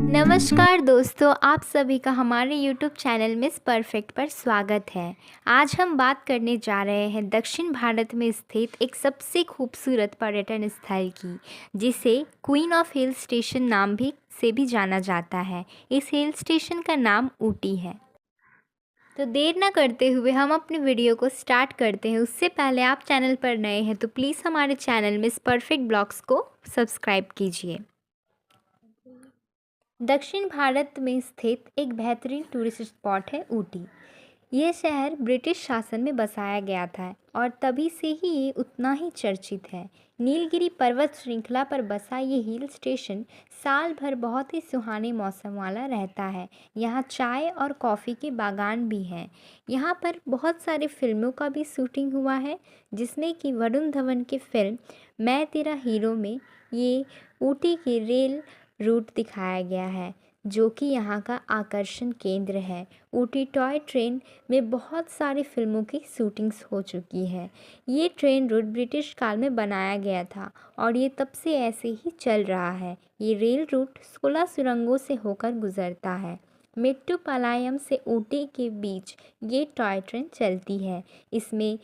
नमस्कार दोस्तों, आप सभी का हमारे YouTube चैनल मिस परफेक्ट पर स्वागत है। आज हम बात करने जा रहे हैं दक्षिण भारत में स्थित एक सबसे खूबसूरत पर्यटन स्थल की, जिसे क्वीन ऑफ हिल स्टेशन नाम से भी जाना जाता है। इस हिल स्टेशन का नाम ऊटी है। तो देर ना करते हुए हम अपने वीडियो को स्टार्ट करते हैं। उससे पहले आप चैनल पर नए हैं तो प्लीज़ हमारे चैनल मिस परफेक्ट ब्लॉग्स को सब्सक्राइब कीजिए। दक्षिण भारत में स्थित एक बेहतरीन टूरिस्ट स्पॉट है ऊटी। यह शहर ब्रिटिश शासन में बसाया गया था और तभी से ही ये उतना ही चर्चित है। नीलगिरी पर्वत श्रृंखला पर बसा ये हिल स्टेशन साल भर बहुत ही सुहाने मौसम वाला रहता है। यहाँ चाय और कॉफ़ी के बागान भी हैं। यहाँ पर बहुत सारी फिल्मों का भी शूटिंग हुआ है, जिसमें कि वरुण धवन की फिल्म मैं तेरा हीरो में ये ऊटी की रेल रूट दिखाया गया है, जो कि यहाँ का आकर्षण केंद्र है। ऊटी टॉय ट्रेन में बहुत सारी फिल्मों की शूटिंग्स हो चुकी है। ये ट्रेन रूट ब्रिटिश काल में बनाया गया था और ये तब से ऐसे ही चल रहा है। ये रेल रूट 16 सुरंगों से होकर गुजरता है। मेट्टुपालायम से ऊटी के बीच ये टॉय ट्रेन चलती है। इसमें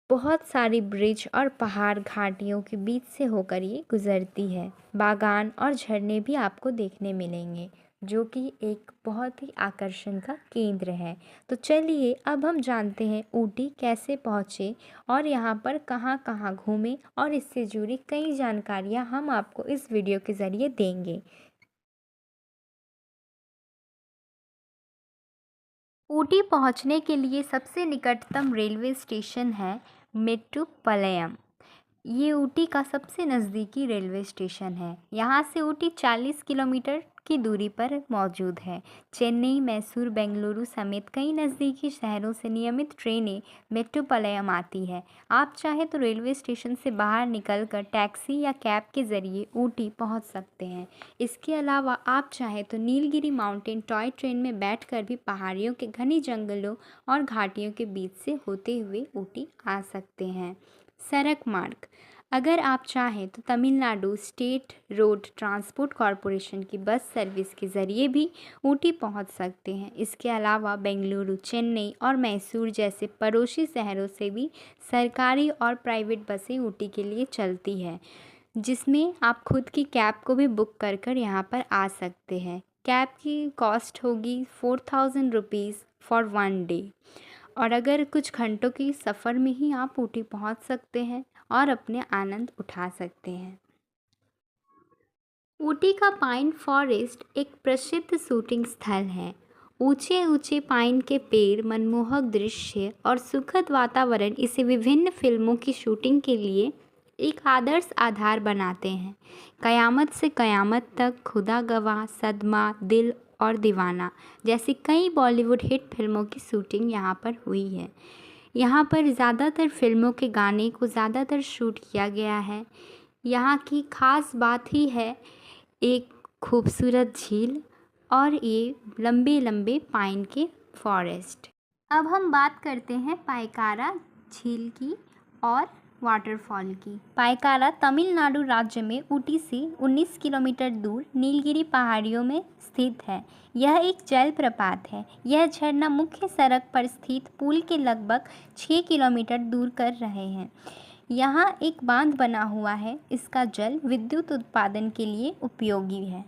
बहुत सारी ब्रिज और पहाड़ घाटियों के बीच से होकर ये गुजरती है। बागान और झरने भी आपको देखने मिलेंगे, जो कि एक बहुत ही आकर्षण का केंद्र है। तो चलिए अब हम जानते हैं ऊटी कैसे पहुँचे और यहाँ पर कहाँ कहाँ घूमें, और इससे जुड़ी कई जानकारियाँ हम आपको इस वीडियो के ज़रिए देंगे। ऊटी पहुँचने के लिए सबसे निकटतम रेलवे स्टेशन है मेट्टुपालयम। ये ऊटी का सबसे नज़दीकी रेलवे स्टेशन है। यहाँ से ऊटी 40 किलोमीटर की दूरी पर मौजूद है। चेन्नई, मैसूर, बेंगलुरु समेत कई नज़दीकी शहरों से नियमित ट्रेनें मेट्टुपालयम आती है। आप चाहें तो रेलवे स्टेशन से बाहर निकलकर टैक्सी या कैब के ज़रिए ऊटी पहुँच सकते हैं। इसके अलावा आप चाहें तो नीलगिरी माउंटेन टॉय ट्रेन में बैठकर भी पहाड़ियों के घने जंगलों और घाटियों के बीच से होते हुए ऊटी आ सकते हैं। सड़क मार्ग, अगर आप चाहें तो Tamil Nadu state road transport corporation की बस सर्विस के ज़रिए भी ऊटी पहुंच सकते हैं। इसके अलावा बेंगलुरु, चेन्नई और मैसूर जैसे पड़ोसी शहरों से भी सरकारी और प्राइवेट बसें ऊटी के लिए चलती है, जिसमें आप खुद की कैब को भी बुक कर यहाँ पर आ सकते हैं। कैब की कॉस्ट होगी 4000 रुपीज़ फॉर 1 डे, और अगर कुछ घंटों की सफ़र में ही आप ऊटी पहुंच सकते हैं और अपने आनंद उठा सकते हैं। ऊटी का पाइन फॉरेस्ट एक प्रसिद्ध शूटिंग स्थल है। ऊंचे ऊंचे पाइन के पेड़, मनमोहक दृश्य और सुखद वातावरण इसे विभिन्न फिल्मों की शूटिंग के लिए एक आदर्श आधार बनाते हैं। कयामत से कयामत तक, खुदा गवाह, सदमा, दिल और दीवाना जैसी कई बॉलीवुड हिट फिल्मों की शूटिंग यहाँ पर हुई है। यहाँ पर ज़्यादातर फिल्मों के गाने को ज़्यादातर शूट किया गया है। यहाँ की ख़ास बात ही है एक खूबसूरत झील और ये लंबे लंबे पाइन के फॉरेस्ट। अब हम बात करते हैं पायकारा झील की और वाटरफॉल की। पायकारा तमिलनाडु राज्य में ऊटी से 19 किलोमीटर दूर नीलगिरी पहाड़ियों में स्थित है। यह एक जलप्रपात है। यह झरना मुख्य सड़क पर स्थित पुल के लगभग 6 किलोमीटर दूर कर रहे हैं। यहाँ एक बांध बना हुआ है। इसका जल विद्युत उत्पादन के लिए उपयोगी है।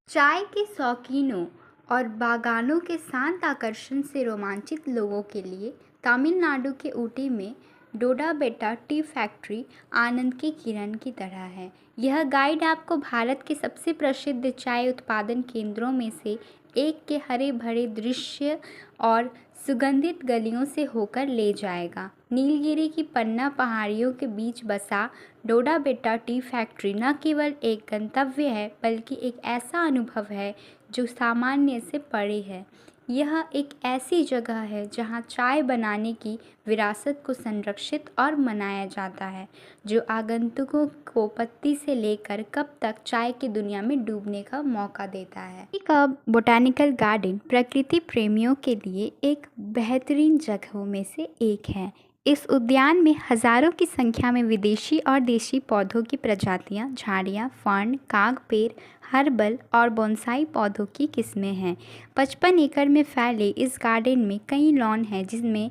चाय के शौकीनों और बागानों के शांत आकर्षण से रोमांचित लोगों के लिए तमिलनाडु के ऊटी में डोडा बेटा टी फैक्ट्री आनंद की किरण की तरह है। यह गाइड आपको भारत के सबसे प्रसिद्ध चाय उत्पादन केंद्रों में से एक के हरे भरे दृश्य और सुगंधित गलियों से होकर ले जाएगा। नीलगिरी की पन्ना पहाड़ियों के बीच बसा डोडा बेटा टी फैक्ट्री न केवल एक गंतव्य है, बल्कि एक ऐसा अनुभव है जो सामान्य से परे है। यह एक ऐसी जगह है जहां चाय बनाने की विरासत को संरक्षित और मनाया जाता है, जो आगंतुकों को पत्ती से लेकर कप तक चाय की दुनिया में डूबने का मौका देता है। का बोटैनिकल गार्डन प्रकृति प्रेमियों के लिए एक बेहतरीन जगहों में से एक है। इस उद्यान में हजारों की संख्या में विदेशी और देशी पौधों की प्रजातियां, झाड़ियां, फर्न, काग पेड़, हर्बल और बोनसाई पौधों की किस्में हैं। 55 एकड़ में फैले इस गार्डन में कई लॉन हैं जिसमें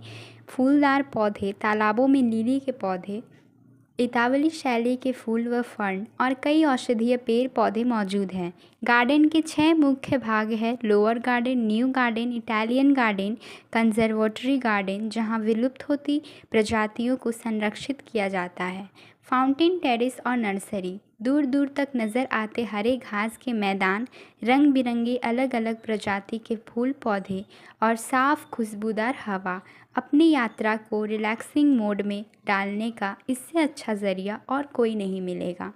फूलदार पौधे, तालाबों में लिली के पौधे, इतावली शैली के फूल व फर्न और कई औषधीय पेड़ पौधे मौजूद हैं। गार्डन के 6 मुख्य भाग हैं: lower garden, new garden, Italian garden, conservatory garden जहां विलुप्त होती प्रजातियों को संरक्षित किया जाता है, फाउंटेन टेरेस और नर्सरी। दूर दूर तक नज़र आते हरे घास के मैदान, रंग बिरंगे अलग अलग प्रजाति के फूल पौधे और साफ खुशबूदार हवा अपनी यात्रा को रिलैक्सिंग मोड में डालने का इससे अच्छा ज़रिया और कोई नहीं मिलेगा।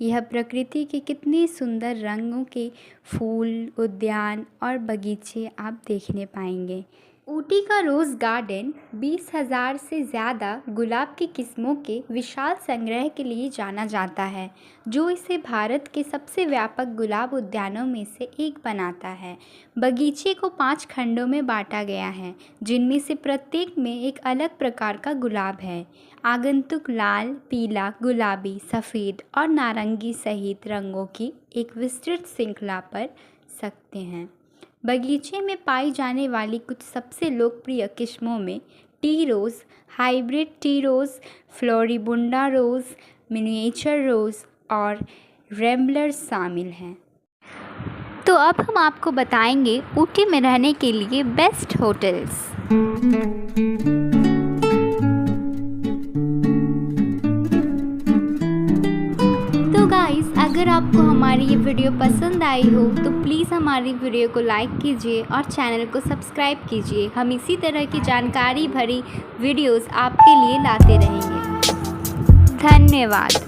यह प्रकृति के कितने सुंदर रंगों के फूल, उद्यान और बगीचे आप देखने पाएंगे। ऊटी का रोज़ गार्डन 20,000 से ज़्यादा गुलाब की किस्मों के विशाल संग्रह के लिए जाना जाता है, जो इसे भारत के सबसे व्यापक गुलाब उद्यानों में से एक बनाता है। बगीचे को 5 खंडों में बांटा गया है, जिनमें से प्रत्येक में एक अलग प्रकार का गुलाब है। आगंतुक लाल, पीला, गुलाबी, सफ़ेद और नारंगी सहित रंगों की एक विस्तृत श्रृंखला पर सकते हैं। बगीचे में पाई जाने वाली कुछ सबसे लोकप्रिय किस्मों में टी रोज़, हाइब्रिड टी रोज़, फ्लोरिबुंडा रोज़, मिनिएचर रोज़ और रैम्बलर्स शामिल हैं। तो अब हम आपको बताएंगे ऊटी में रहने के लिए बेस्ट होटल्स। अगर आपको हमारी ये वीडियो पसंद आई हो तो प्लीज़ हमारी वीडियो को लाइक कीजिए और चैनल को सब्सक्राइब कीजिए। हम इसी तरह की जानकारी भरी वीडियोस आपके लिए लाते रहेंगे। धन्यवाद।